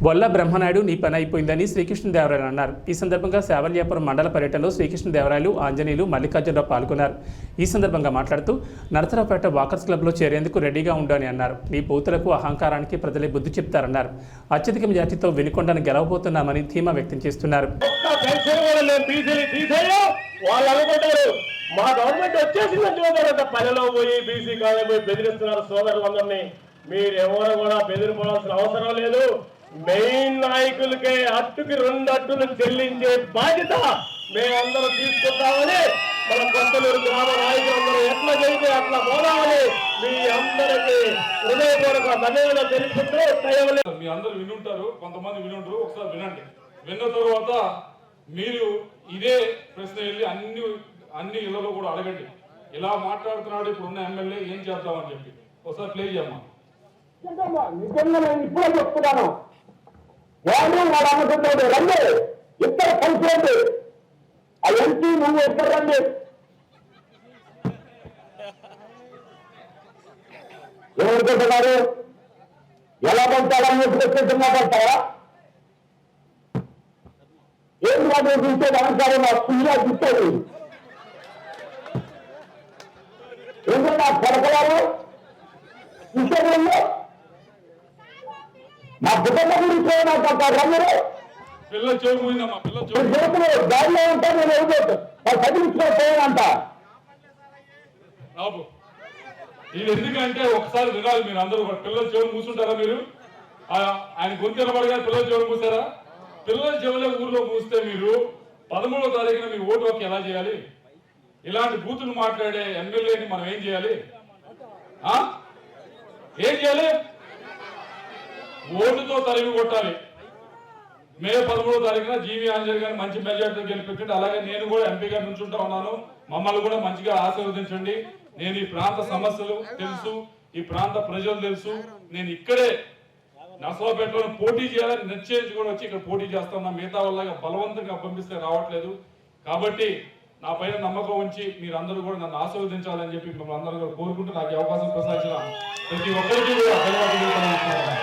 బొల్ల బ్రహ్మనాయుడు నీ పని అయిపోయిందని శ్రీకృష్ణదేవరాయలు అన్నారు. ఈ సందర్భంగా శావల్యాపురం మండల పర్యటనలో శ్రీకృష్ణదేవరాయలు, ఆంజనేయులు, మల్లికార్జునరావు పాల్గొన్నారు. ఈ సందర్భంగా మాట్లాడుతూ నరసరావుపేట వాకర్స్ క్లబ్లో చేరేందుకు రెడీగా ఉండాలని అన్నారు. నీ బూతులకు అహంకారానికి ప్రజలే బుద్ధి చెప్తారన్నారు. అత్యధిక మెజార్టీతో వినుకొండను గెలవబోతున్నామని ధీమా వ్యక్తం చేస్తున్నారు. మా గవర్నమెంట్ వచ్చేసిందంటే పల్లెలో పోయి బీసీ కాలేజ్ పోయి బెదిరిస్తున్నారు సోదరులందరినీ. మీరు ఎవరు కూడా బెదిరిపోవాల్సిన అవసరం లేదు. మెయిన్ నాయకులకే అట్టుకి 2 అట్టులు చెల్లించే బాధ్యత మేమందరూ తీసుకుంటామని మన కొత్తలూరు గ్రామ నాయకులందరూ ఎట్లా చేస్తే అట్లా పోదామని మీ అందరికీ హృదయపూర్వక ధన్యవాదాలు తెలుపుకుంటూ మీ అందరూ వినుంటారు, కొంతమంది వినుంటారు. ఒకసారి వినండి. విన్న తర్వాత మీరు ఇదే ప్రశ్న వెళ్ళి అన్ని ఇళ్లలో కూడా అడగండి. ఇలా మాట్లాడుతున్నాడు ఇప్పుడున్న ఎమ్మెల్యే, ఏం చేద్దామని చెప్పి ఒకసారి ప్లే చేయమ్మా. నిజంగా నేను ఇప్పుడే చెప్తున్నాను, అనుకుంటాడు రండి, ఇద్దరు కలిసి ఆ ఎంపీ నువ్వు ఇద్దరు రండి. ఏమనుకుంటున్నారు? ఎలా పంచాలని చెప్పి మాట్లాడతారా? ఏం మాట్లాడు చూస్తే అలంకారం పుల్లా చూస్తాడు. ఏంటంటే ఆ పడకలారు చూసేవాళ్ళు నా కుటుంబ గురించి నాకు రంగులు దారిలో ఉంటా నేను ఎవరు చదివించుకోపోయానంట. ఇది ఎందుకంటే ఒకసారి వినాలి మీరు అందరూ కూడా. పిల్లల చెవులు మూసుంటారా మీరు? ఆయన గొంతు నిలబడగా పిల్లల చెవులు మూసారా? పిల్లల చెవుల ఊర్లో మూస్తే మీరు 13వ తారీఖున మీ ఓటు హక్కు ఎలా చేయాలి? ఇలాంటి బూతులు మాట్లాడే ఎమ్మెల్యేని మనం ఏం చేయాలి? ఏం చేయాలి? ఓటుతో తరిమి కొట్టాలి. మే 13వ తారీఖున జీవి ఆంజనేయులు గారిని మంచి మెజార్టీతో గెలిపించండి. అలాగే నేను కూడా ఎంపీగా నుంచుంటా ఉన్నాను. మమ్మల్ని కూడా మంచిగా ఆశీర్వదించండి. నేను ఈ ప్రాంత సమస్యలు తెలుసు, ఈ ప్రాంత ప్రజలు తెలుసు. నేను ఇక్కడే నర్సరావుపేటలో పోటీ చేయాలని నిశ్చయించి కూడా వచ్చి ఇక్కడ పోటీ చేస్తున్నా. మిగతా వాళ్ళగా బలవంతంగా పంపిస్తే రావట్లేదు. కాబట్టి నా పైన నమ్మకం ఉంచి మీరందరూ కూడా నన్ను ఆశీర్వదించాలని చెప్పి మిమ్మల్ని అందరూ కూడా కోరుకుంటూ నాకు అవకాశం ప్రసాదించిన ప్రతి ఒక్కరికి కూడా ధన్యవాదాలు.